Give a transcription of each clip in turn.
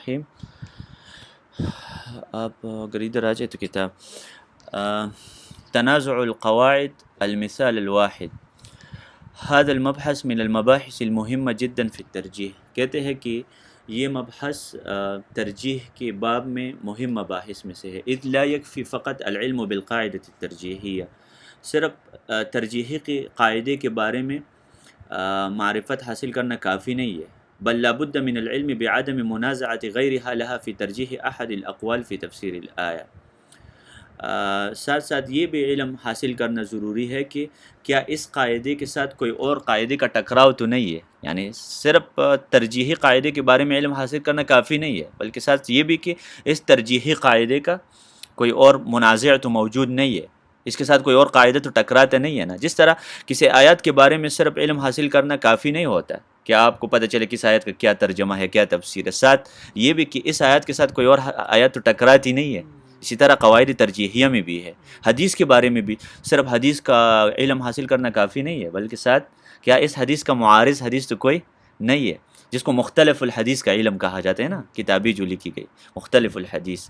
الرحيم. آپ اگر ادھر آ جائے تو کتاب تنازع القواعد المثال الواحد هذا المبحث من المباحث المهمة جدا في الترجیح. کہتے ہیں کہ یہ مبحث ترجیح کے باب میں مہم مباحث میں سے ہے. اذ لا يكفي فقط العلم بالقاعدة الترجیحیہ، صرف ترجیحی کے قاعدے کے بارے میں معرفت حاصل کرنا کافی نہیں ہے، بل لابد من العلم بعدم منازعة غيرها لها في ترجیح احد الاقوال في تفسیر الآیہ. ساتھ ساتھ یہ بھی علم حاصل کرنا ضروری ہے کہ کیا اس قاعدے کے ساتھ کوئی اور قاعدے کا ٹکراؤ تو نہیں ہے. یعنی صرف ترجیحی قاعدے کے بارے میں علم حاصل کرنا کافی نہیں ہے، بلکہ ساتھ یہ بھی کہ اس ترجیحی قاعدے کا کوئی اور منازع تو موجود نہیں ہے، اس کے ساتھ کوئی اور قاعدہ تو ٹکراتا نہیں ہے نا. جس طرح کسی آیات کے بارے میں صرف علم حاصل کرنا کافی نہیں ہوتا کہ آپ کو پتہ چلے کس آیت کا کیا ترجمہ ہے، کیا تفسیر ہے، ساتھ یہ بھی کہ اس آیت کے ساتھ کوئی اور آیت تو ٹکراتی نہیں ہے. اسی طرح قواعد ترجیحیہ میں بھی ہے. حدیث کے بارے میں بھی صرف حدیث کا علم حاصل کرنا کافی نہیں ہے، بلکہ ساتھ کیا اس حدیث کا معارض حدیث تو کوئی نہیں ہے، جس کو مختلف الحدیث کا علم کہا جاتا ہے نا، کتابی جو لکھی گئی مختلف الحدیث.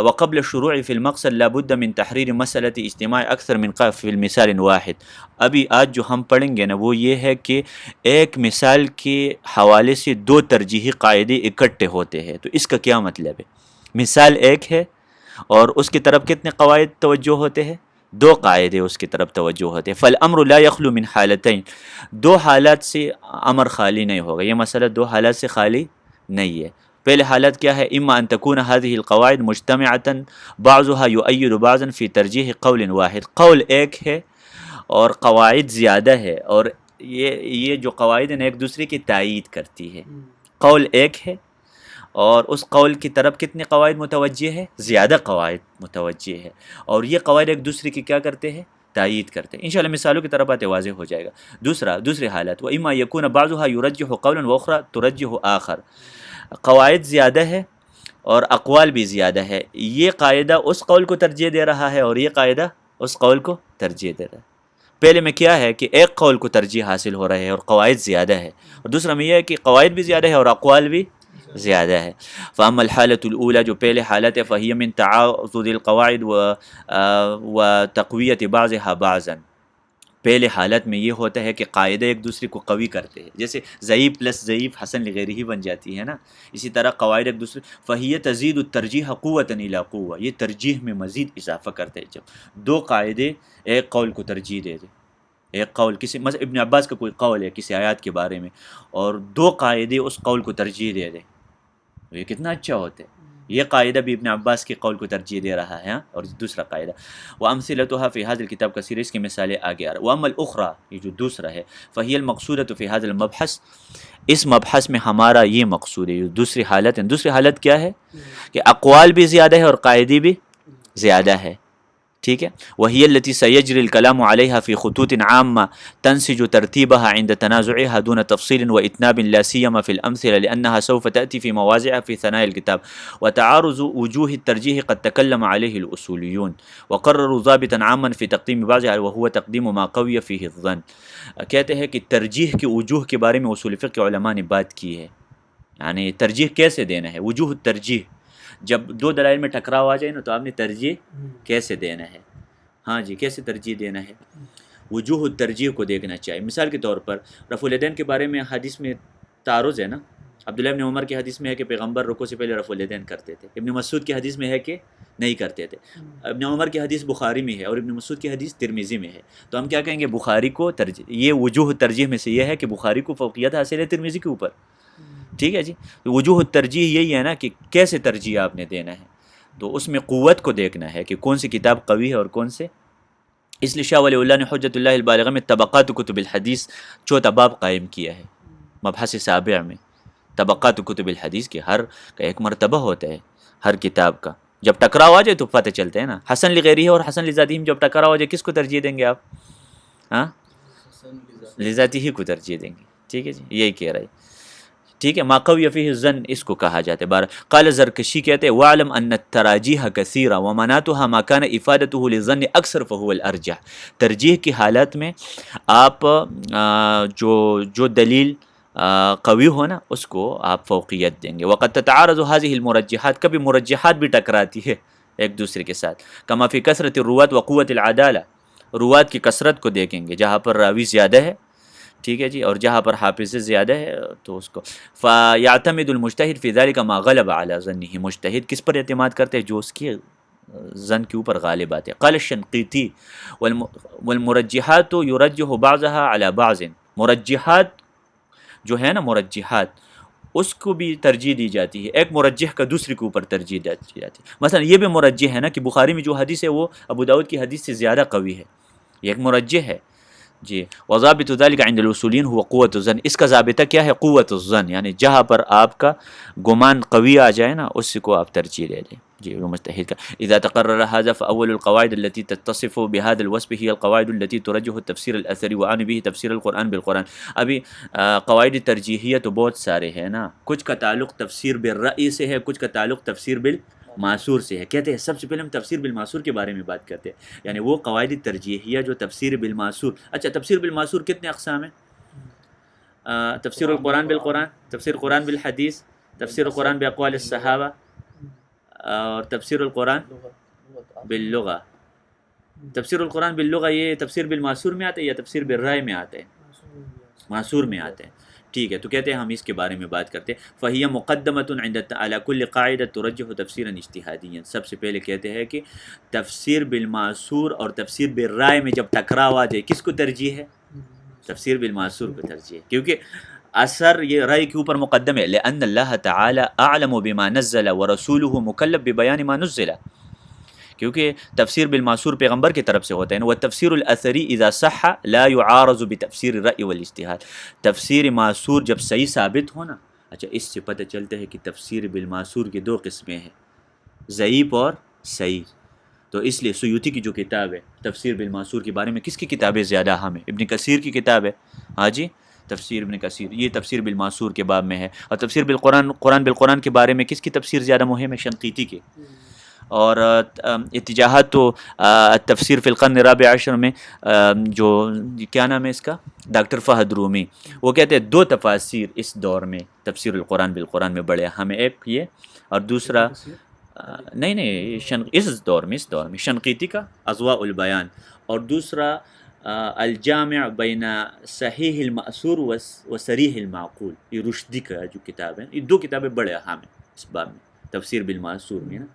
وقبل الشروع في المقصد لابد من تحریر مسئلة اجتماع اکثر من فی المثال واحد. ابھی آج جو ہم پڑھیں گے نا وہ یہ ہے کہ ایک مثال کے حوالے سے دو ترجیحی قاعدے اکٹھے ہوتے ہیں. تو اس کا کیا مطلب ہے؟ مثال ایک ہے اور اس کی طرف کتنے قواعد توجہ ہوتے ہیں؟ دو قاعدے اس کی طرف توجہ ہوتے ہیں. فالامر لا يخلو من حالتین، دو حالات سے امر خالی نہیں ہوگا. یہ مسئلہ دو حالات سے خالی نہیں ہے. پہلے حالت کیا ہے؟ اما ان تکون هذه القواعد مجتمعة بعضها يؤيد بعضا في ترجیح قول واحد. قول ایک ہے اور قواعد زیادہ ہے، اور یہ جو قواعد ہیں ایک دوسرے کی تائید کرتی ہے. قول ایک ہے اور اس قول کی طرف کتنے قواعد متوجہ ہے؟ زیادہ قواعد متوجہ ہے، اور یہ قواعد ایک دوسرے کی کیا کرتے ہیں؟ تائید کرتے ہیں. انشاءاللہ مثالوں کی طرف آتے واضح ہو جائے گا. دوسری حالت وَإِمَّا يَكُونَ بَعْضُهَا يُرَجِّحُ قَوْلًا وَأُخْرَى تُرَجِّحُ آخر. قواعد زیادہ ہے اور اقوال بھی زیادہ ہے. یہ قاعدہ اس قول کو ترجیح دے رہا ہے اور یہ قاعدہ اس قول کو ترجیح دے رہا ہے. پہلے میں کیا ہے کہ ایک قول کو ترجیح حاصل ہو رہا ہے اور قواعد زیادہ ہے، اور دوسرا میں یہ ہے کہ قواعد بھی زیادہ ہے اور اقوال بھی زیادہ ہے. فاما الحالۃ الاولى، جو پہلے حالت ہے، فہی من تعاضد القواعد وتقویۃ بعضها بعضا. پہلے حالت میں یہ ہوتا ہے کہ قاعدے ایک دوسرے کو قوی کرتے ہیں، جیسے ضعیف پلس ضعیف حسن لغیرہ بن جاتی ہے نا. اسی طرح قواعد ایک دوسرے فہی تزید الترجیح قوۃ الی قوہ، یہ ترجیح میں مزید اضافہ کرتے ہیں. جب دو قاعدے ایک قول کو ترجیح دے دیں، ایک قول کسی مثلا ابن عباس کا کوئی قول ہے کسی آیات کے بارے میں، اور دو قاعدے اس قول کو ترجیح دے دیں، یہ کتنا اچھا ہوتا ہے. یہ قاعدہ بھی ابن عباس کے قول کو ترجیح دے رہا ہے، اور دوسرا قاعدہ وامثلتها فی هذا الکتاب کثیر، اس کی مثالیں آگے آ رہا. واما الاخرى، یہ جو دوسرا ہے، فہی المقصودۃ فی هذا المبحث، اس مبحث میں ہمارا یہ مقصود ہے. یہ دوسری حالت ہے. دوسری حالت کیا ہے؟ کہ اقوال بھی زیادہ ہے اور قاعدے بھی زیادہ ہے. ٹھیک ہے. وہی التي سيجري الكلام عليها في خطوط عامة تنسج ترتيبها عند تنازعها دون تفصيل وإتناب، لا سيما في الأمثلة لأنها سوف تأتي في مواضع في ثناء الكتاب. وتعارض وجوه الترجيح قد تكلم عليه الأصوليون وقرروا ضابطا عاما في تقديم بعضها وهو تقديم ما قوي فيه الظن. کہتے ہیں کہ ترجیح کی وجوہ کے بارے میں اصول فقہ کے علماء نے بات کی ہے. یعنی ترجیح کیسے دینا ہے، وجوہ الترجیح. جب دو دلائل میں ٹکراؤ آ جائے نا تو آپ نے ترجیح کیسے دینا ہے. ہاں جی، کیسے ترجیح دینا ہے، وجوہ الترجیح کو دیکھنا چاہیے. مثال کے طور پر رفع الیدین کے بارے میں حدیث میں تعارض ہے نا. عبداللہ ابن عمر کی حدیث میں ہے کہ پیغمبر رکوع سے پہلے رفع الیدین کرتے تھے. ابن مسعود کی حدیث میں ہے کہ نہیں کرتے تھے. ابن عمر کی حدیث بخاری میں ہے اور ابن مسعود کی حدیث ترمذی میں ہے. تو ہم کیا کہیں گے؟ بخاری کو ترجیح. یہ وجوہ ترجیح میں سے یہ ہے کہ بخاری کو فوقیت حاصل ہے ترمذی کے اوپر. ٹھیک ہے جی. وجوہ ترجیح یہی ہے نا کہ کیسے ترجیح آپ نے دینا ہے. تو اس میں قوت کو دیکھنا ہے کہ کون سی کتاب قوی ہے اور کون سے. اس لیے شاہ ولی اللہ نے حجت اللہ البالغہ میں طبقات کتب الحدیث چوتھا باب قائم کیا ہے. مبحث سابع میں طبقات کتب الحدیث کے ہر کا ایک مرتبہ ہوتا ہے ہر کتاب کا. جب ٹکراؤ آ جائے تو پتہ چلتا ہے نا. حسن لغیرہ اور حسن لذاتہ جب ٹکراؤ آ جائے کس کو ترجیح دیں گے آپ؟ ہاں، لذاتہ ہی کو ترجیح دیں گے. ٹھیک ہے جی، یہی کہہ رہا ہے. ٹھیک ہے. ما قوی فیہ الظن اس کو کہا جاتا ہے. قال زرکشی کہتے ہیں وعلم ان التراجیح کثیرہ ومناتها ما كان افادته للظن اکثر فهو الارجح. ترجیح کی حالت میں آپ جو دلیل قوی ہو نا اس کو آپ فوقیت دیں گے. وقد تتعارض هذه المرجحات، کبھی مرجحات بھی ٹکراتی ہے ایک دوسرے کے ساتھ. کما فی کثرت الروات وقوت العدالہ، روات کی کثرت کو دیکھیں گے، جہاں پر راوی زیادہ ہے ٹھیک ہے جی، اور جہاں پر حافظ زیادہ ہے تو اس کو فیعتمد المجتہد فی ذلک ما غلب علی ظنہ، مجتہد کس پر اعتماد کرتے ہیں؟ جو اس کی ظن کے اوپر غالب آتے. قال الشنقیطی والمرجحات یرجح بعضها علی بعض، مرجحات جو ہے نا مرجحات اس کو بھی ترجیح دی جاتی ہے، ایک مرجح کا دوسرے کے اوپر ترجیح دی جاتی ہے. مثلا یہ بھی مرجح ہے نا کہ بخاری میں جو حدیث ہے وہ ابو داؤد کی حدیث سے زیادہ قوی ہے، یہ ایک مرجح ہے جی. وضابط ذلك عند الاصولین هو قوت الظن، اس کا ضابطہ کیا ہے؟ قوت الظن، یعنی جہاں پر آپ کا گمان قوی آ جائے نا اس کو آپ ترجیح دے دیں جی. وہ مجتہد کا اذا تقرر هذا فاول القواعد التي تتصف بهذا الوصف هي القواعد التي ترجح التفسير الاثري وعن به تفسير القرآن بالقرآن. ابھی قواعد ترجیحیہ تو بہت سارے ہیں نا، کچھ کا تعلق تفسیر بالرأی سے ہے، کچھ کا تعلق تفسیر معصور سے ہے. کہتے ہیں سب سے پہلے ہم تفسیر بالمعصور کے بارے میں بات کرتے ہیں، یعنی وہ قواعد ترجیحیہ جو تفسیر بالمعصور. اچھا تفسیر بالمعصور کتنے اقسام ہیں؟ تفسیر القرآن بالقرآن، تفسیر قرآن بالحدیث، تفسیر القرآن باقوال الصحابہ، اور تفسیر القرآن باللغہ. تفسیر القرآن باللغہ یہ تفسیر بالمعصور میں آتا ہے یا تفسیر بالرائے میں آتا ہے؟ معصور میں آتے ہیں ٹھیک ہے. تو کہتے ہیں ہم اس کے بارے میں بات کرتے ہیں. فَهِيَ مُقَدَّمَةٌ عِنْدَ عَلَى كُلِّ قَاعِدَةٍ تُرَجِّحُ تَفْسِيرًا اجتہاديًا. سب سے پہلے کہتے ہیں کہ تفسیر بالمعصور اور تفسیر بالرائے میں جب ٹکراو آ جائے کس کو ترجیح ہے؟ تفسیر بالمعصور کو ترجیح ہے، کیونکہ اثر یہ رائے کے اوپر مقدم ہے. لأن اللہ تعالی اعلم بما نزل ورسولہ مکلف ببیان ما نزل، کیونکہ تفسیر بالمعصور پیغمبر کی طرف سے ہوتا ہے. والتفسیر الاثری اذا صح لا يعارض بتفسیر الرأی والاجتہاد. تفسیر معصور جب صحیح ثابت ہو نا، اچھا اس سے پتہ چلتا ہے کہ تفسیر بالمعصور کی دو قسمیں ہیں، ضعیف اور صحیح. تو اس لیے سیوطی کی جو کتاب ہے تفسیر بالمعصور کے بارے میں، کس کی کتابیں زیادہ اہم ہے؟ ابن کثیر کی کتاب ہے ہاں جی، تفسیر ابن کثیر، یہ تفسیر بالمعصور کے باب میں ہے. اور تفسیر بالقرآن، قرآن بالقرآن کے بارے میں کس کی تفسیر زیادہ مہم ہے؟ شنقیطی کی. اور اتجاہات تو تفسیر فی القرن الرابع عشر میں جو کیا نام ہے اس کا، ڈاکٹر فہد رومی، وہ کہتے ہیں دو تفاسیر اس دور میں تفسیر القرآن بالقرآن میں بڑے اہم ہیں. ایک یہ اور دوسرا نہیں اس دور میں شنقیطی کا اضواء البیان، اور دوسرا الجامع بین صحیح المأثور و صریح المعقول، یہ رشدی کا جو کتاب ہے. یہ دو کتابیں بڑے اہم ہیں اس باب میں تفسیر بالمعصور میں نا،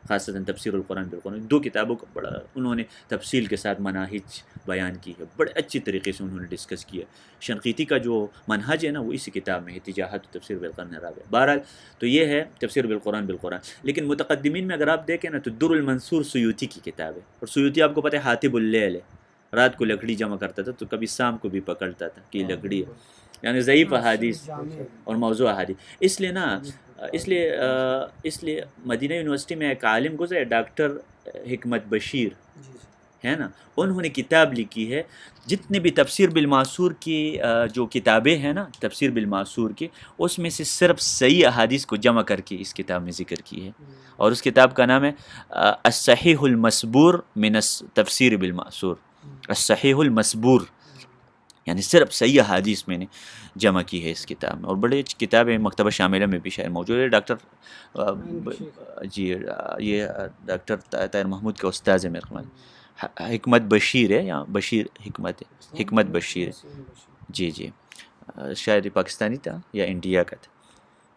خاصتاً تفسیر القرآن بالقرآن. دو کتابوں کا بڑا انہوں نے تفصیل کے ساتھ مناہج بیان کی ہے، بڑے اچھی طریقے سے انہوں نے ڈسکس کیا. شنقیطی کا جو منہج ہے نا وہ اسی کتاب میں ہے، اتجاہات تفسیر بالقرن الرابع. بہرحال تو یہ ہے تفسیر بالقرآن بالقرآن. لیکن متقدمین میں اگر آپ دیکھیں نا تو در المنصور سیوطی کی کتاب ہے، اور سیوطی آپ کو پتہ ہے حاطب اللیل ہے، رات کو لکڑی جمع کرتا تھا تو کبھی شام کو بھی پکڑتا تھا کہ لکڑی ہے، یعنی ضعیف احادیث اور موضوع احادیث. اس لیے نا اس لیے مدینہ یونیورسٹی میں ایک عالم گزرے ڈاکٹر حکمت بشیر ہے نا، انہوں نے کتاب لکھی ہے جتنے بھی تفسیر بالمعصور کی جو کتابیں ہیں نا تفسیر بالمعصور کی، اس میں سے صرف صحیح احادیث کو جمع کر کے اس کتاب میں ذکر کی ہے. اور اس کتاب کا نام ہے الصحیح المسبور من التفسیر بالمعصور. الصحیح المسبور یعنی صرف صحیح احادیث میں نے جمع کی ہے اس کتاب میں. اور بڑی اچھی کتاب ہے، مکتبہ شاملہ میں بھی شاید موجود ہے. ڈاکٹر جی یہ ڈاکٹر طاہر محمود کا استاذ ہے میرے خیال، حکمت بشیر ہے یا بشیر حکمت بشیر جی شاید یہ پاکستانی تھا یا انڈیا کا تھا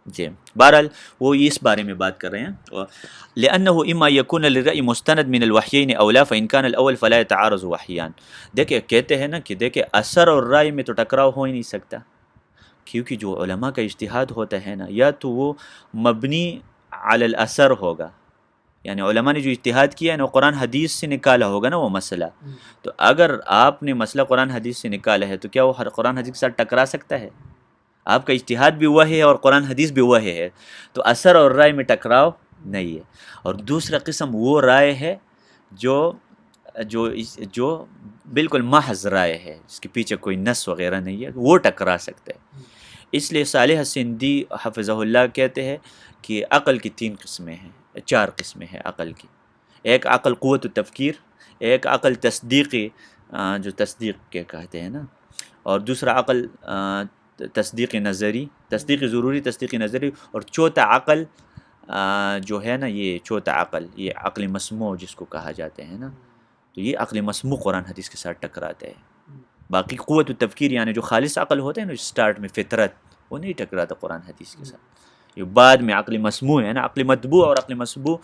جی. بہرحال وہ اس بارے میں بات کر رہے ہیں. لأنه اما يكون للرأي مستند من الوحيين او لا فإن كان الاول فلا يتعارض وحيان. دیکھیں کہتے ہیں نا کہ دیکھیں اثر اور رائے میں تو ٹکراؤ ہو ہی نہیں سکتا، کیونکہ جو علماء کا اجتہاد ہوتا ہے نا یا تو وہ مبنی علی الاثر ہوگا، یعنی علماء نے جو اجتہاد کیا ہے نا قرآن حدیث سے نکالا ہوگا نا وہ مسئلہ. تو اگر آپ نے مسئلہ قرآن حدیث سے نکالا ہے تو کیا وہ قرآن حدیث کے ساتھ ٹکرا سکتا ہے؟ آپ کا اجتہاد بھی ہوا ہے اور قرآن حدیث بھی ہوا ہے، تو اثر اور رائے میں ٹکراؤ نہیں ہے. اور دوسرا قسم وہ رائے ہے جو بالکل محض رائے ہے، اس کے پیچھے کوئی نص وغیرہ نہیں ہے، وہ ٹکرا سکتا ہے. اس لیے صالح سندھی حفظہ اللہ کہتے ہیں کہ عقل کی 3 قسمیں ہیں، 4 قسمیں ہیں عقل کی. ایک عقل قوت التفکیر، ایک عقل تصدیقی جو تصدیق کے کہتے ہیں نا، اور دوسرا عقل تصدیق نظری، تصدیق ضروری، تصدیق نظری، اور چوتھا عقل جو ہے نا، یہ چوتھا عقل، یہ عقل مسموع جس کو کہا جاتے ہیں نا، تو یہ عقل مسموع قرآن حدیث کے ساتھ ٹکراتا ہے. باقی قوت التفکیر یعنی جو خالص عقل ہوتا ہے نا اسٹارٹ میں فطرت، وہ نہیں ٹکراتا قرآن حدیث کے ساتھ. یہ بعد میں عقل مسموع ہے نا. عقل مطبوع اور عقل مسموع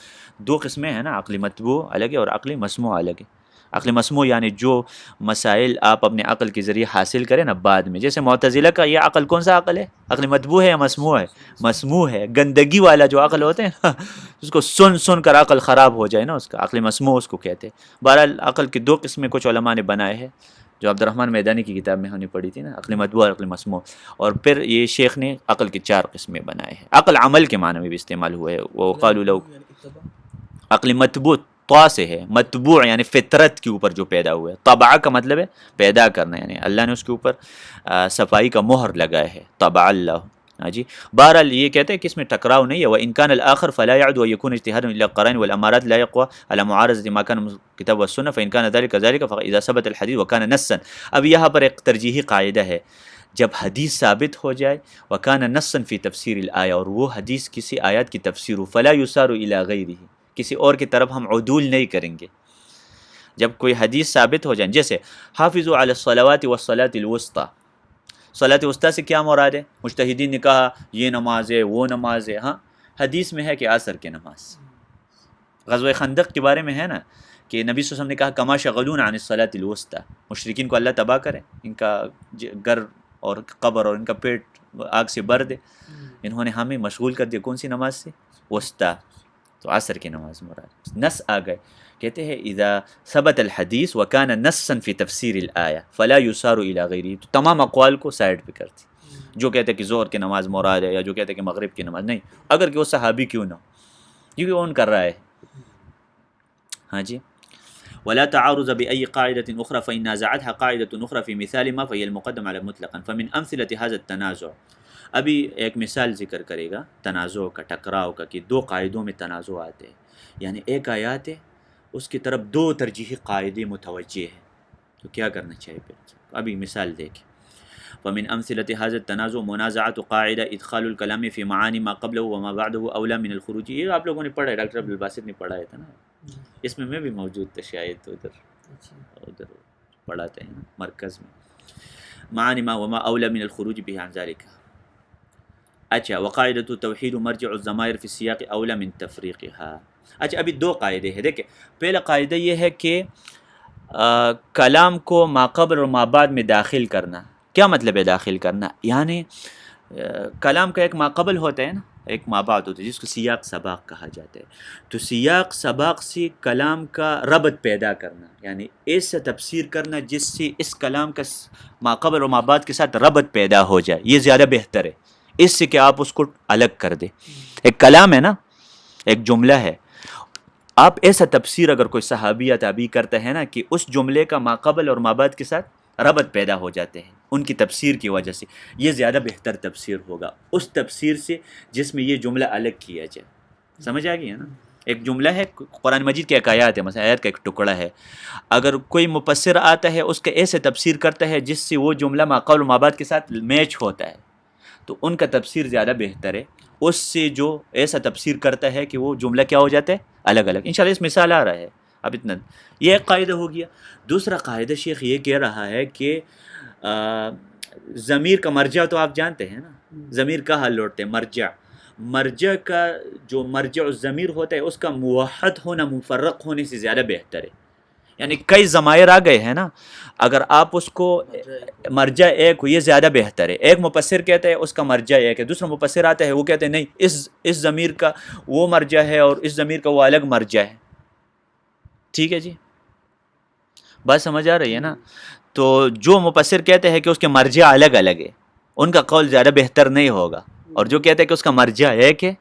دو قسمیں ہیں نا، عقل مطبوع الگ ہے اور عقل مسموع الگ ہے. عقل مسموع یعنی جو مسائل آپ اپنے عقل کے ذریعے حاصل کریں نا بعد میں، جیسے معتزلہ کا یہ عقل کون سا عقل ہے؟ عقل مطبوع ہے یا مسموع ہے؟ مسموع ہے. گندگی والا جو عقل ہوتے ہیں نا، اس کو سن سن کر عقل خراب ہو جائے نا، اس کا عقل مسموع اس کو کہتے ہیں. بہرحال عقل کی دو قسمیں کچھ علماء نے بنائے ہیں، جو عبد الرحمن میدانی کی کتاب میں ہم نے پڑھی تھی نا، عقل مطبوع اور عقل مسموع. اور پھر یہ شیخ نے عقل کی 4 قسمیں بنائے ہیں. عقل عمل کے معنی میں بھی استعمال ہوا ہے. وہ قالوا لو عقل مطبوع طا سے ہے، مطبوع یعنی فطرت کے اوپر جو پیدا ہوا ہے. طبع کا مطلب ہے پیدا کرنا، یعنی اللہ نے اس کے اوپر صفائی کا مہر لگایا ہے. طبع اللہ. ہاں جی. بہرحال یہ کہتے ہیں کہ اس میں ٹکراؤ نہیں ہے. وَإِنْ كَانَ الْآخَرُ فَلَا يَعْدُ وَيَكُونُ اجْتِهَادٌ إِلَّا الْقَرَائِنِ وَالْأَمَارَاتِ لَا يَقْوَى عَلَى مُعَارَضَةِ مَا كَانَ الْكِتَابُ وَالسُّنَّةُ فَإِنْ كَانَ ذَلِكَ كَذَلِكَ فَإِذَا ثَبَتَ الْحَدِيثُ وَكَانَ نَصًّا. اب یہاں پر ایک ترجیحی قاعدہ ہے، جب حدیث ثابت ہو جائے وَكَانَ نَصًّا فِي تَفْسِيرِ الْآيَةِ، اور وہ حدیث کسی آیات کی تفسیر ہو، فَلَا يُسَارُ إِلَى غَيْرِهِ، کسی اور کی طرف ہم عدول نہیں کریں گے. جب کوئی حدیث ثابت ہو جائے، جیسے حافظوا علی الصلوات والصلاة الوسطی، صلاۃ وسطیٰ سے کیا مراد ہے؟ مجتہدین نے کہا یہ نماز ہے، وہ نماز ہے. ہاں حدیث میں ہے کہ عصر کی نماز. غزوہ خندق کے بارے میں ہے نا کہ نبی صلی اللہ علیہ وسلم نے کہا کما شغلون عن الصلاۃ الوسطی، مشرکین کو اللہ تباہ کرے، ان کا گھر اور قبر اور ان کا پیٹ آگ سے بھر دے، انہوں نے ہمیں مشغول کر دیا کون سی نماز سے؟ وسطیٰ. تو عصر کی نماز مراد. نص آ گئے. کہتے ہیں اذا ثبت الحدیث وکان نصا فی تفسیر الآیہ فلا یسار الی غیرہ. تو تمام اقوال کو سائڈ پہ کرتی، جو کہتے ہیں کہ ظہر کی نماز مراد ہے، یا جو کہتے ہیں کہ مغرب کی نماز نہیں، اگر کہ وہ صحابی کیوں نہ ہو، کیونکہ وہ کر رہا ہے. ہاں جی. ولا تعارض بأي قاعدة أخرى فإن نازعتها قاعدة أخرى في مثال ما فهي المقدم على مطلقا فمن أمثلة هذا التنازع. ابھی ایک مثال ذکر کرے گا تنازع کا، ٹکراؤ کا، کہ دو قاعدوں میں تنازع آتے ہیں. یعنی ایک آیات ہے، اس کی طرف دو ترجیحی قاعدے متوجہ ہیں، تو کیا کرنا چاہیے پھر؟ ابھی مثال دیکھیں. فمن امثلة هذا التنازع منازعة قاعدة ادخال الكلام في معاني ما قبله وما بعده اولى من الخروج. یہ آپ لوگوں نے پڑھا ہے، ڈاکٹر عبدالباسط نے پڑھایا تھا نا، اس میں بھی موجود تھا شاید، تو ادھر پڑھاتے ہیں مرکز میں. معاني ما وما اولى من الخروج به عن ذلك. اچھا. وقاعدة التوحید مرجع الضمائر في السیاق اولى من تفریقها. اچھا ابھی دو قاعدے ہیں. دیکھیں پہلا قاعدہ یہ ہے کہ کلام کو ما قبل اور ما بعد میں داخل کرنا. کیا مطلب ہے داخل کرنا؟ یعنی کلام کا ایک ما قبل ہوتا ہے نا، ایک ما بعد ہوتا ہے، جس کو سیاق سباق کہا جاتا ہے. تو سیاق سباق سے کلام کا ربط پیدا کرنا، یعنی ایسا تفسیر کرنا جس سے اس کلام کا ما قبل اور ما بعد کے ساتھ ربط پیدا ہو جائے، یہ زیادہ بہتر ہے اس سے کہ آپ اس کو الگ کر دیں. ایک کلام ہے نا، ایک جملہ ہے، آپ ایسا تفسیر اگر کوئی صحابی یا تابعی کرتا ہے نا کہ اس جملے کا ما قبل اور ما بعد کے ساتھ ربط پیدا ہو جاتے ہیں ان کی تفسیر کی وجہ سے، یہ زیادہ بہتر تفسیر ہوگا اس تفسیر سے جس میں یہ جملہ الگ کیا جائے. سمجھ آ گئی ہے نا؟ ایک جملہ ہے، قرآن مجید کی ایک آیات ہے، مثلا آیات کا ایک ٹکڑا ہے، اگر کوئی مفسر آتا ہے اس کا ایسے تفسیر کرتا ہے جس سے وہ جملہ ما قبل و ما بعد کے ساتھ میچ ہوتا ہے، تو ان کا تفسیر زیادہ بہتر ہے اس سے جو ایسا تفسیر کرتا ہے کہ وہ جملہ کیا ہو جاتا ہے الگ الگ. انشاءاللہ اس مثال آ رہا ہے. اب اتنا یہ ایک قاعدہ ہو گیا. دوسرا قاعدہ شیخ یہ کہہ رہا ہے کہ ضمیر کا مرجع تو آپ جانتے ہیں نا، ضمیر کہاں لوٹتے ہیں؟ مرجع کا جو مرجع الضمیر ہوتا ہے اس کا موحد ہونا مفرق ہونے سے زیادہ بہتر ہے. یعنی کئی ضمائر آ گئے ہیں نا، اگر آپ اس کو مرجع ایک ہو، یہ زیادہ بہتر ہے. ایک مفسر کہتا ہے اس کا مرجع ایک ہے، دوسرا مفسر آتا ہے وہ کہتے ہیں نہیں اس ضمیر کا وہ مرجع ہے اور اس ضمیر کا وہ الگ مرجع ہے. ٹھیک ہے جی، بات سمجھ آ رہی ہے نا؟ تو جو مفسر کہتے ہیں کہ اس کے مرجع الگ الگ ہے، ان کا قول زیادہ بہتر نہیں ہوگا، اور جو کہتے ہیں کہ اس کا مرجع ایک ہے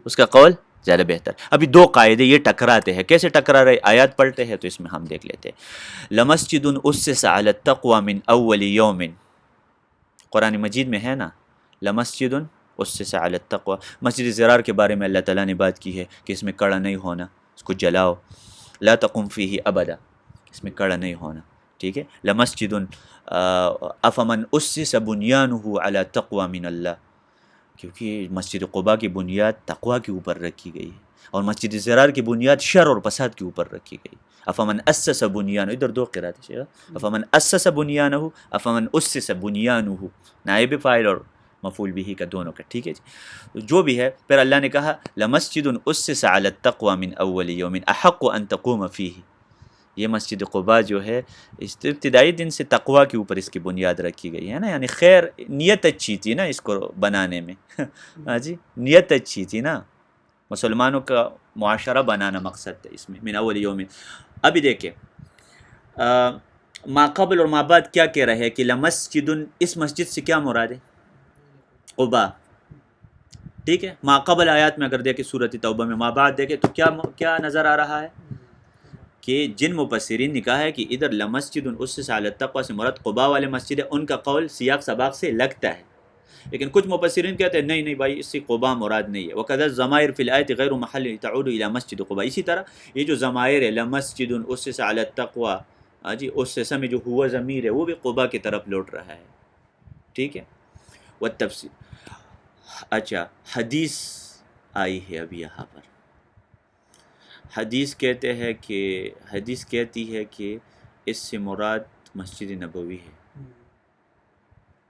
اس کا قول زیادہ بہتر. ابھی دو قاعدے یہ ٹکراتے ہیں. کیسے ٹکرا رہے؟ آیات پڑھتے ہیں تو اس میں ہم دیکھ لیتے ہیں. لمسجد اسس علی التقوی من اول یوم، قرآن مجید میں ہے نا، لمسجد اسس علی التقوی. مسجد زرار کے بارے میں اللہ تعالیٰ نے بات کی ہے کہ اس میں کڑا نہیں ہونا، اس کو جلاؤ. لا تقم فیہ ابدا، اس میں کڑا نہیں ہونا. ٹھیک ہے، لمسجد افمن اسس بنیانہ علی تقوی من اللہ، کیونکہ مسجد قباء کی بنیاد تقوی کے اوپر رکھی گئی ہے، اور مسجد ضرار کی بنیاد شر اور فساد کے اوپر رکھی گئی. افمن اسس بنیانہ، ادھر دو قرات ہے، افمن اسس بنیانہ، افمن اسس بنیانہ، نائب فاعل اور مفعول بھی کا دونوں کا، ٹھیک ہے جی. جو بھی ہے، پھر اللہ نے کہا لمسجد اسس علی التقوی من اول یوم احق ان تقوم فیہ. یہ مسجد قباء جو ہے اس ابتدائی دن سے تقوی کے اوپر اس کی بنیاد رکھی گئی ہے نا، یعنی خیر نیت اچھی تھی نا اس کو بنانے میں. ہاں جی، نیت اچھی تھی نا، مسلمانوں کا معاشرہ بنانا مقصد ہے اس میں، من اول یوم. ابھی دیکھیں ما قبل اور ما بعد کیا کہہ رہے ہیں کہ لمسجد، اس مسجد سے کیا مراد ہے؟ قباء، ٹھیک ہے. ما قبل آیات میں اگر دیکھیں سورۃ توبہ میں، ما بعد دیکھیں تو کیا نظر آ رہا ہے کہ جن مفسرین نے کہا ہے کہ ادھر لمسجد اسس علی التقوی سے مراد قباء والے مسجد ہے، ان کا قول سیاق سباق سے لگتا ہے. لیکن کچھ مفسرین کہتے ہیں نہیں بھائی، اس سے قباء مراد نہیں ہے. وَكَذَا الضَّمَائِرُ فِي الْآيَةِ غَيْرُ مَحَلٍ تَعُودُ إِلَى مَسْجِدِ قُبَاء. اسی طرح یہ جو ضمائر ہے لمسجد اسس علی التقوی، جی اسس میں جو ہوا ضمیر ہے وہ بھی قباء کی طرف لوٹ رہا ہے، ٹھیک ہے. والتفسیر، اچھا حدیث آئی ہے ابھی یہاں پر، حدیث کہتی ہے کہ اس سے مراد مسجد نبوی ہے.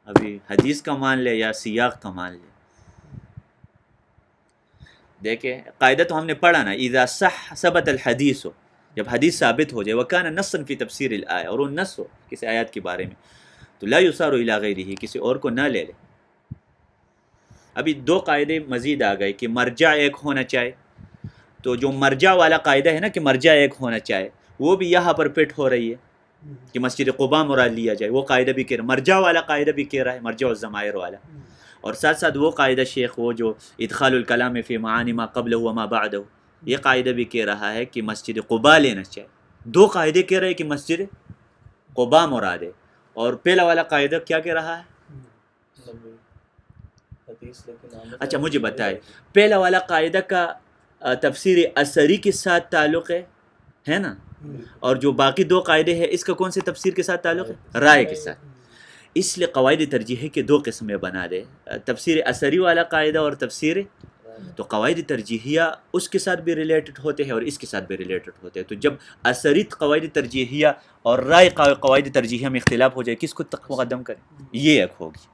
ابھی حدیث کا مان لے یا سیاق کا مان لے. دیکھیں قاعدہ تو ہم نے پڑھا نا، اذا صح ثبت الحدیث، جب حدیث ثابت ہو جائے، وکان نصا فی تفسیر الآیہ، اور وہ نص ہو کسی آیات کے بارے میں، تو لا یصار الی غیرہ، کسی اور کو نہ لے لے. ابھی دو قاعدے مزید آ گئے کہ مرجع ایک ہونا چاہے، تو جو مرجع والا قاعدہ ہے نا کہ مرجع ایک ہونا چاہے، وہ بھی یہاں پر فٹ ہو رہی ہے کہ مسجد قباء مراد لیا جائے. وہ قاعدہ بھی کہہ رہا ہے، مرجع والا قاعدہ بھی کہہ رہا ہے، مرجع الضمائر والا. اور ساتھ ساتھ وہ قاعدہ شیخ وہ جو ادخال الکلام فی معانی ما قبلہ و ما بعدہ، یہ قاعدہ بھی کہہ رہا ہے کہ مسجد قباء لینا چاہے. دو قاعدے کہہ رہے ہیں کہ مسجد قباء مراد ہے، اور پہلا والا قاعدہ کیا کہہ رہا ہے؟ اچھا مجھے بتائے، پہلا والا قاعدہ کا تفسیر اثری کے ساتھ تعلق ہے نا، اور جو باقی دو قاعدے ہیں اس کا کون سے تفسیر کے ساتھ تعلق ہے؟ رائے کے ساتھ. اس لیے قواعد ترجیحی کے دو قسمیں بنا دے، تفسیر اثری والا قاعدہ اور تفسیر. تو قواعد ترجیحیہ اس کے ساتھ بھی ریلیٹڈ ہوتے ہیں اور اس کے ساتھ بھی ریلیٹڈ ہوتے ہیں. تو جب اثری قواعد ترجیحیہ اور رائے قواعد ترجیحیہ میں اختلاف ہو جائے، کس کو مقدم کریں؟ یہ ایک ہوگی.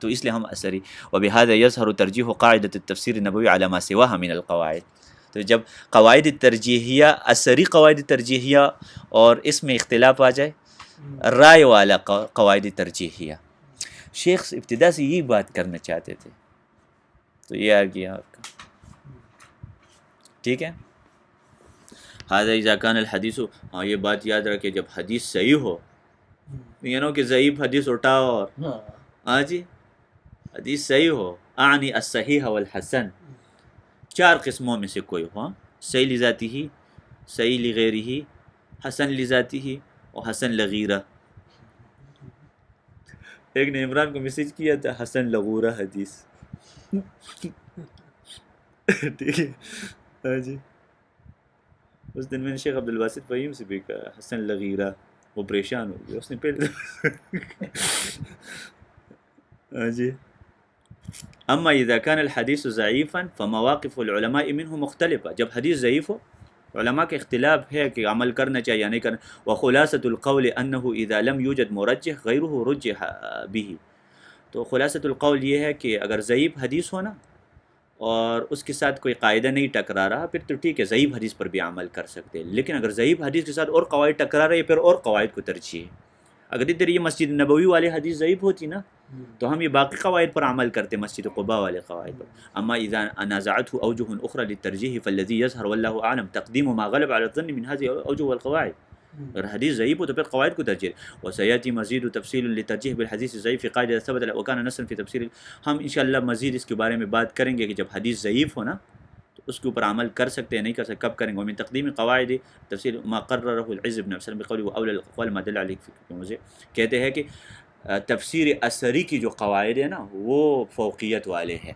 تو اس لیے ہم اثری. وبہذا یظہر ترجیح قاعدۃ التفسیر النبوی علی ما سواها من القواعد. تو جب قواعد ترجیحیہ، اثری قواعد ترجیحیہ اور اس میں اختلاف آ جائے، رائے والا قواعد ترجیحیہ. شیخ ابتدا سے یہی بات کرنا چاہتے تھے، تو یہ آ گیا آپ کا، ٹھیک ہے. هذا اذا كان الحدیث، ہاں یہ بات یاد رکھے، جب حدیث صحیح ہو، یہ نہ کہ ضعیف حدیث اٹھاؤ اور ہاں جی حدیث صحیح ہو. اعنی الصحیح والحسن، چار قسموں میں سے کوئی ہو، صحیح لذاتہ، صحیح لغیرہ، حسن لذاتہ اور حسن لغیرہ. ایک نے عمران کو میسیج کیا تھا حسن لغورہ حدیث، ٹھیک ہے ہاں جی. اس دن میں نے شیخ عبدالباسط فہیم سے بھی کہا حسن لغیرہ، وہ پریشان ہو گیا، اس نے پہلے ہاں جی. اما اذا كان الحدیث ضعیفا فمواقف العلماء منه مختلفہ، جب حدیث ضعیف ہو علماء کے اختلاف ہے کہ عمل کرنا چاہیے یا نہیں کرنا. وخلاصۃ القول انه اذا لم يوجد مرجح غیره رجح به، تو خلاصۃ القول یہ ہے کہ اگر ضعیف حدیث ہو نا اور اس کے ساتھ کوئی قاعدہ نہیں ٹکرا رہا، پھر تو ٹھیک ہے ضعیف حدیث پر بھی عمل کر سکتے ہیں. لیکن اگر ضعیف حدیث کے ساتھ اور قواعد ٹکرا رہے، پھر اور قواعد کو ترجیح ہے. اگر ادھر یہ مسجد نبوی والی حدیث ضعیف ہوتی نا تو ہم یہ باقی قواعد پر عمل کرتے، مسجد قباء والے قواعد پر. اما اذا نازعته اوجه اخرى للترجیح فالذي يظهر والله اعلم تقدیم ما غلب على الظن من هذه الاوجه والقواعد. اگر حدیث ضعیف ہو تو پھر قواعد کو ترجیح. وسياتي مزید تفصیل للترجیح بالحدیث الضعیف في قاعده ثبت وكان نصا في تفسیر. ہم انشاءاللہ مزید اس کے بارے میں بات کریں گے کہ جب حدیث ضعیف ہو نا تو اس کے اوپر عمل کر سکتے ہیں نہیں کر سکتے، کب کریں گے. ومن تقدیم قواعد تفسیر ما قرره العز بن وسلم بقوله واولى الاقوال ما دل عليه في موضع. کہتے ہیں کہ تفسیر اثری کی جو قواعد ہے نا وہ فوقیت والے ہیں،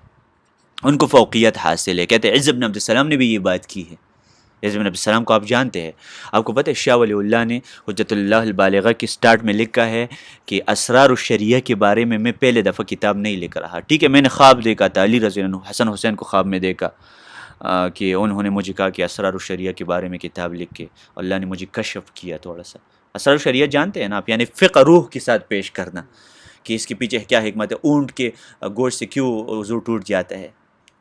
ان کو فوقیت حاصل ہے. کہتے ہیں عز بن عبد السلام نے بھی یہ بات کی ہے یزید بن عبد السلام کو آپ جانتے ہیں. آپ کو پتہ ہے شاہ ولی اللہ نے حجت اللہ البالغہ کی سٹارٹ میں لکھا ہے کہ اسرار الشریعہ کے بارے میں پہلے دفعہ کتاب نہیں لکھ رہا. ٹھیک ہے، میں نے خواب دیکھا تھا، علی رضی اللہ عنہ حسن حسین کو خواب میں دیکھا کہ انہوں نے مجھے کہا کہ اسرار الشریعہ کے بارے میں کتاب لکھ کے اللہ نے مجھے کشف کیا تھوڑا سا. اسرار الشریعہ جانتے ہیں نا آپ، یعنی فقہ روح کے ساتھ پیش کرنا کہ اس کے پیچھے کیا حکمت ہے، اونٹ کے گوشت سے کیوں وضو ٹوٹ جاتا ہے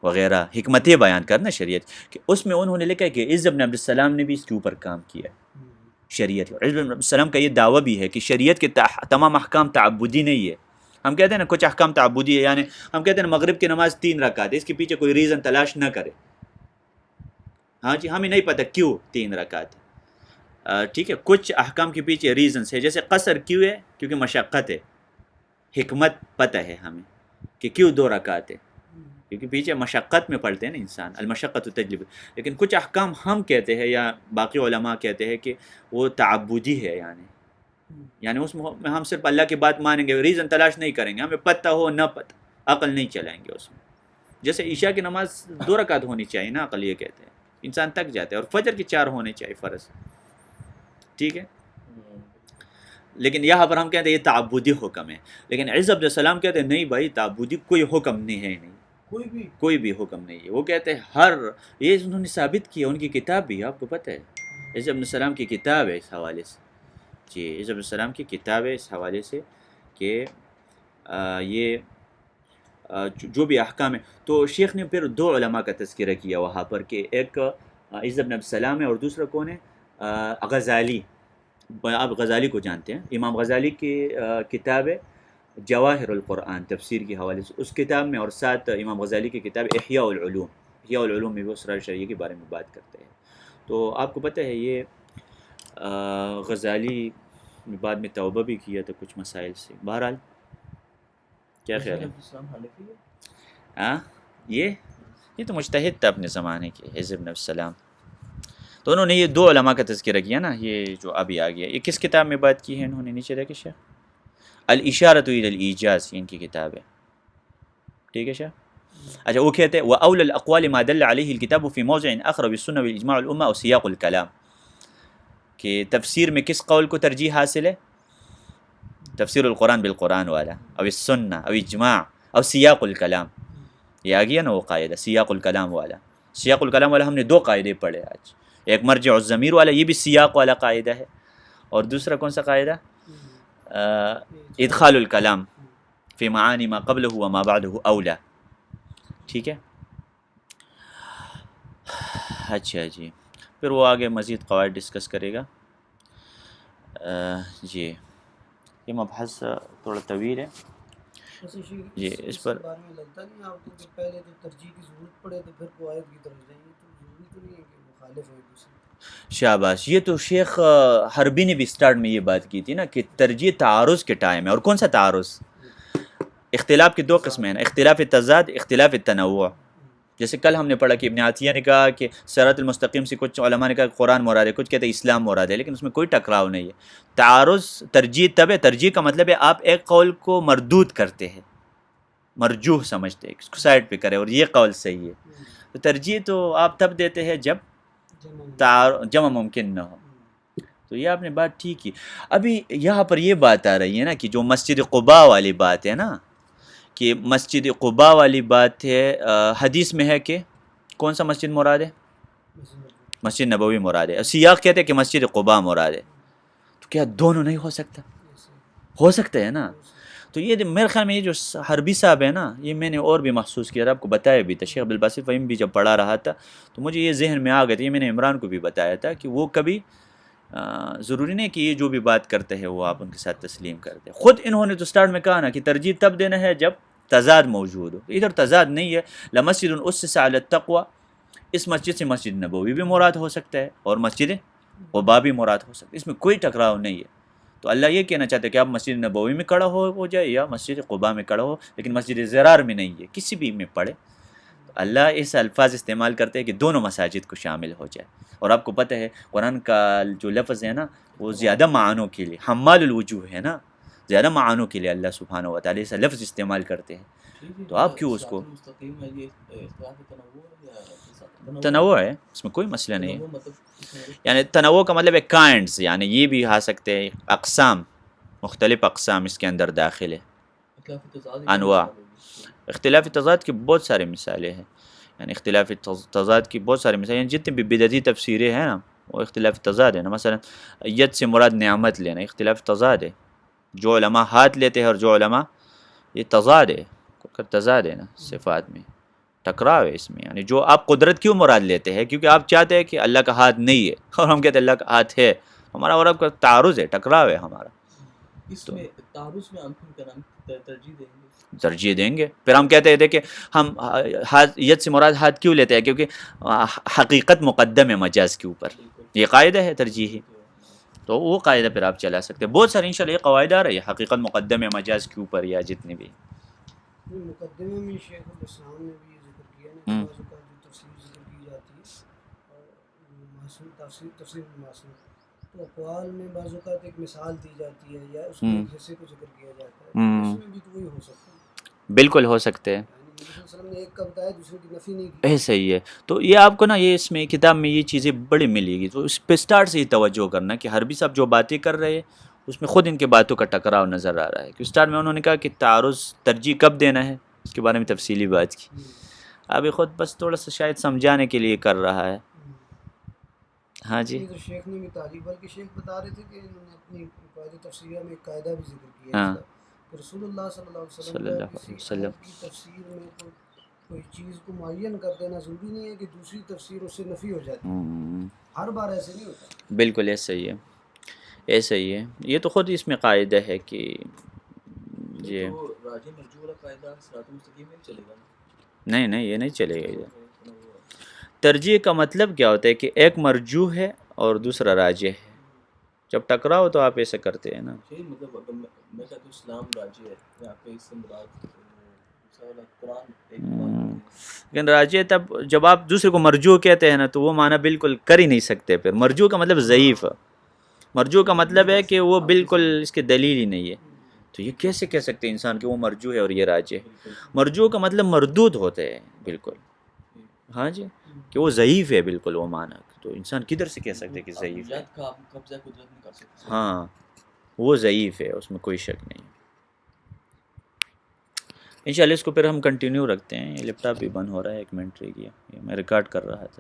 وغیرہ، حکمتیں بیان کرنا شریعت کہ اس میں انہوں نے لکھا ہے کہ عز بن عبد السلام نے بھی اس کے اوپر کام کیا ہے. شریعت عز بن عبد السلام کا یہ دعویٰ بھی ہے کہ شریعت کے تمام احکام تعبدی نہیں ہے. ہم کہتے ہیں نا کچھ احکام تعبدی ہے، یعنی ہم کہتے ہیں نا مغرب کی نماز 3 رکعت ہے، اس کے پیچھے کوئی ریزن تلاش نہ کرے. ہاں جی، ہمیں نہیں پتہ کیوں 3 رکعت ہے. ٹھیک ہے، کچھ احکام کے پیچھے ریزنس ہے، جیسے قصر کیوں ہے؟ کیونکہ مشقت ہے. حکمت پتہ ہے ہمیں کہ کیوں 2 رکعت ہے، کیونکہ پیچھے مشقت میں پڑھتے ہیں نا انسان، المشقت تجلب. لیکن کچھ احکام ہم کہتے ہیں یا باقی علماء کہتے ہیں کہ وہ تعبدی ہے، یعنی اس میں ہم صرف اللہ کی بات مانیں گے، ریزن تلاش نہیں کریں گے، ہمیں پتہ ہو نہ پتہ، عقل نہیں چلائیں گے اس میں. جیسے عشاء کی نماز 2 رکعت ہونی چاہیے نا، عقل یہ کہتے ہیں، انسان تک جاتا ہے. اور فجر کی 4 ہونے چاہیے فرض. ٹھیک ہے، لیکن یہاں پر ہم کہتے ہیں یہ تعبدی حکم ہے. لیکن عز بن السلام کہتے ہیں نہیں بھائی، تعبدی کوئی حکم نہیں ہے، نہیں کوئی بھی حکم نہیں ہے. وہ کہتے ہیں یہ انہوں نے ثابت کیا، ان کی کتاب بھی آپ کو پتہ ہے، عز بن السلام کی کتاب ہے اس حوالے سے. جی، عز بن السلام کی کتاب ہے اس حوالے سے کہ یہ جو بھی احکام ہے. تو شیخ نے پھر 2 علماء کا تذکرہ کیا وہاں پر کہ ایک عز بن عبد السلام ہے اور دوسرا کون ہے؟ غزالی. آپ غزالی کو جانتے ہیں، امام غزالی کی کتاب ہے جواہر القرآن تفسیر کے حوالے سے، اس کتاب میں، اور ساتھ امام غزالی کی کتاب احیاء العلوم. احیاء العلوم میں وہ اسرار الشریعہ کے بارے میں بات کرتے ہیں. تو آپ کو پتہ ہے یہ غزالی نے بعد میں توبہ بھی کیا تھا کچھ مسائل سے. بہرحال کیا خیال ہے؟ ہاں، یہ تو مجتہد تھا اپنے زمانے کے عز بن السلام. تو انہوں نے یہ 2 علماء کا تذکرہ کیا نا، یہ جو ابھی آ گیا. یہ کس کتاب میں بات کی ہے انہوں نے؟ نیچے دیکھیں شیخ، الاشارۃ الی الایجاز ان کی کتاب ہے. ٹھیک ہے شیخ. اچھا، وہ کہتے ہیں واولی الاقوال ما دل علیہ الکتاب فی موضع اخر بالسنہ واجماع الامہ اور سیاق الکلام، کہ تفسیر میں کس قول کو ترجیح حاصل ہے؟ تفسیر القرآن بالقرآن والا، او السنہ، او اجماع، او سیاق الکلام. یہ آ گیا نا وہ قاعدہ سیاق الکلام والا. سیاق الکلام والا ہم نے 2 قاعدے پڑھے آج. ایک مرجع الضمیر والا، یہ بھی سیاق والا قاعدہ ہے. اور دوسرا کون سا قاعدہ؟ ادخال الکلام فی معانی ما قبلہ وما بعدہ اولا. ٹھیک ہے. اچھا جی، پھر وہ آگے مزید قواعد ڈسکس کرے گا. جی، یہ مبحث تھوڑا طویل ہے. جی، اس پر لگتا نہیں آپ کو کہ پہلے تو ترجیح کی ضرورت پڑے تو پھر قواعد کی طرف جائیں گے، تو ضروری تو نہیں ہے کہ مخالف ہے دوسرے. شاباش. یہ تو شیخ حربی نے بھی سٹارٹ میں یہ بات کی تھی نا کہ ترجیح تعارض کے ٹائم ہے. اور کون سا تعارض؟ اختلاف کی 2 قسمیں ہیں نا، اختلاف تضاد، اختلاف تنوع. جیسے کل ہم نے پڑھا کہ ابن عطیہ نے کہا کہ صراط المستقیم سے کچھ علماء نے کہا کہ قرآن مراد ہے، کچھ کہتے ہیں اسلام مراد ہے، لیکن اس میں کوئی ٹکراؤ نہیں ہے. تعارض ترجیح تب ہے، ترجیح کا مطلب ہے آپ ایک قول کو مردود کرتے ہیں، مرجوح سمجھتے ہیں، اس کو سائڈ پہ کرے اور یہ قول صحیح ہے. تو ترجیح تو آپ تب دیتے ہیں جب جمع ممکن نہ ہو. تو یہ آپ نے بات ٹھیک کی. ابھی یہاں پر یہ بات آ رہی ہے نا کہ جو مسجد قباء والی بات ہے نا، کہ مسجد قباء والی بات ہے، حدیث میں ہے کہ کون سا مسجد مراد ہے؟ مسجد نبوی مراد ہے. سیاق کہتے ہیں کہ مسجد قباء مراد ہے. تو کیا دونوں نہیں ہو سکتا؟ ہو سکتا ہے نا. تو یہ میرے خیال میں یہ جو حربی صاحب ہے نا، یہ میں نے اور بھی محسوس کیا تھا، آپ کو بتایا بھی تھا. شیخ عبدالباسط فہیم بھی جب پڑھا رہا تھا تو مجھے یہ ذہن میں آ گیا تھا. یہ میں نے عمران کو بھی بتایا تھا کہ وہ کبھی ضروری نہیں کہ یہ جو بھی بات کرتے ہیں وہ آپ ان کے ساتھ تسلیم کرتے ہیں. خود انہوں نے تو سٹارٹ میں کہا نا کہ ترجیح تب دینا ہے جب تضاد موجود ہو. ادھر تضاد نہیں ہے. لمسجد اسس علی التقوی، اس مسجد سے مسجد نبوی بھی مراد ہو سکتا ہے اور مسجد قباء بھی مراد ہو سکتا ہے، اس میں کوئی ٹکراؤ نہیں ہے. تو اللہ یہ کہنا چاہتے ہیں کہ آپ مسجد نبوی میں کھڑا ہو جائے یا مسجد قباء میں کھڑا ہو، لیکن مسجد زرار میں نہیں ہے، کسی بھی میں پڑھے. اللہ اس الفاظ استعمال کرتے ہیں کہ دونوں مساجد کو شامل ہو جائے. اور آپ کو پتہ ہے قرآن کا جو لفظ ہے نا وہ زیادہ معنوں کے لیے حمال الوجوہ ہے نا، زیادہ معنوں کے لیے اللہ سبحانہ و تعالی ایسا لفظ استعمال کرتے ہیں. تو آپ کیوں اس کو تنوع ہے، اس میں کوئی مسئلہ نہیں ہے. تنوع مطلب یعنی تنوع کا مطلب ہے کائنڈز، یعنی یہ بھی آ سکتے ہیں اقسام، مختلف اقسام اس کے اندر داخل ہے، اختلاف تضاد انواع. اختلاف تضاد کی بہت سارے مثالیں ہیں، یعنی اختلاف تضاد کی بہت سارے مثالیں، یعنی جتنی بھی بدعتی تفسیریں ہیں نا وہ اختلاف تضاد ہے نا. مثلا ید سے مراد نعمت لینا اختلاف تضاد ہے. جو علماء ہاتھ لیتے ہیں اور جو علماء، یہ تضاد ہے، تضاد ہے نا صفات میں، ٹکراؤ ہے اس میں. یعنی جو آپ قدرت کیوں مراد لیتے ہیں؟ کیونکہ آپ چاہتے ہیں کہ اللہ کا ہاتھ نہیں ہے اور ہم کہتے ہیں اللہ کا ہاتھ ہے. ہمارا اور آپ کا تعارض ہے، ٹکراؤ ہے ہمارا. اس میں تعارض میں ہم کا نام ترجیح دیں گے، ترجیح دیں گے. پھر ہم کہتے ہیں دیکھیں ہم ہاتھ، ید سے مراد ہاتھ کیوں لیتے ہیں؟ کیونکہ حقیقت مقدم ہے مجاز کے اوپر، یہ قاعدہ ہے ترجیحی. تو وہ قاعدہ پھر آپ چلا سکتے ہیں. بہت سارے انشاءاللہ یہ قواعد آ رہی ہے، حقیقت مقدم ہے مجاز کے اوپر، یا جتنے بھی مقدمے میں شیخ الاسلام نے بھی یہ ذکر کیا نا کہ بعض اوقات جو تفسیر ذکر کی جاتی ہے اور معصوم تفسیر معصوم، تو اقوال میں بعض اوقات ایک مثال دی جاتی ہے یا اس کے ایک حصے کو ذکر کیا جاتا ہے، تو اس میں بھی تو وہی ہو سکتا ہے. بالکل ہو سکتے ہیں. یعنی نبی صلی اللہ علیہ وسلم نے ایک کا بتایا دوسرے کی نفی نہیں کی. ایسا ہی ہے. تو یہ آپ کو نا یہ اس میں کتاب میں یہ چیزیں بڑی ملے گی، تو اس پہ اسٹارٹ سے ہی توجہ کرنا کہ حربی صاحب جو باتیں کر رہے ہیں اس میں خود ان کے باتوں کا ٹکراؤ نظر آ رہا ہے. کہ اسٹارٹ میں انہوں نے کہا کہ تعارض ترجیح کب دینا ہے، اس کے بارے میں تفصیلی بات کی. ابھی خود بس تھوڑا سا شاید سمجھانے کے لیے کر رہا ہے. ہاں جی. شیخ نے بھی تعریف، بلکہ شیخ بتا رہے تھے کہ انہوں نے اپنی قواعد تفسیریہ میں ایک قاعدہ بھی ذکر کیا ہے ہاں اس کا، کہ رسول اللہ صلی اللہ علیہ صلی وسلم اللہ کا علیہ کسی وسلم. آیت کی تفسیر میں کوئی چیز کو معین کر دینا ضروری نہیں ہے کہ دوسری تفسیر اس سے نفی ہو جاتی ہے. ہر بار ایسے نہیں ہوتا. بالکل ایسا ہی ہے، ایسا ہی ہے. یہ تو خود اس میں قاعدہ ہے کہ یہ راجح مرجوح والا قاعدہ صراط مستقیم میں چلے گا. نہیں یہ نہیں چلے گا. ترجیح کا مطلب کیا ہوتا ہے کہ ایک مرجوح ہے اور دوسرا راجح ہے. جب ٹکراؤ تو آپ ایسا کرتے ہیں نا. مطلب میں کہتا ہوں اسلام راجح ہے، یا آپ کے اس سے مراد لیکن راجح تب جب آپ دوسرے کو مرجوح کہتے ہیں نا تو وہ معنی بالکل کر ہی نہیں سکتے. پھر مرجوح کا مطلب ضعیف ہے، مرجوح کا مطلب ہے کہ وہ بالکل اس کے دلیل ہی نہیں ہے. تو یہ کیسے کہہ سکتے ہیں انسان کہ وہ مرجوح ہے اور یہ راجح ہے؟ مرجوح کا مطلب مردود ہوتے ہیں بالکل. ہاں جی، کہ وہ ضعیف ہے بالکل وہ معنی. تو انسان کدھر سے کہہ سکتے کہ ضعیف ہے؟ ہاں وہ ضعیف ہے، اس میں کوئی شک نہیں. انشاءاللہ اس کو پھر ہم کنٹینیو رکھتے ہیں. یہ لیپ ٹاپ بھی بند ہو رہا ہے، 1 منٹ رہ گیا، یہ میں ریکارڈ کر رہا تھا.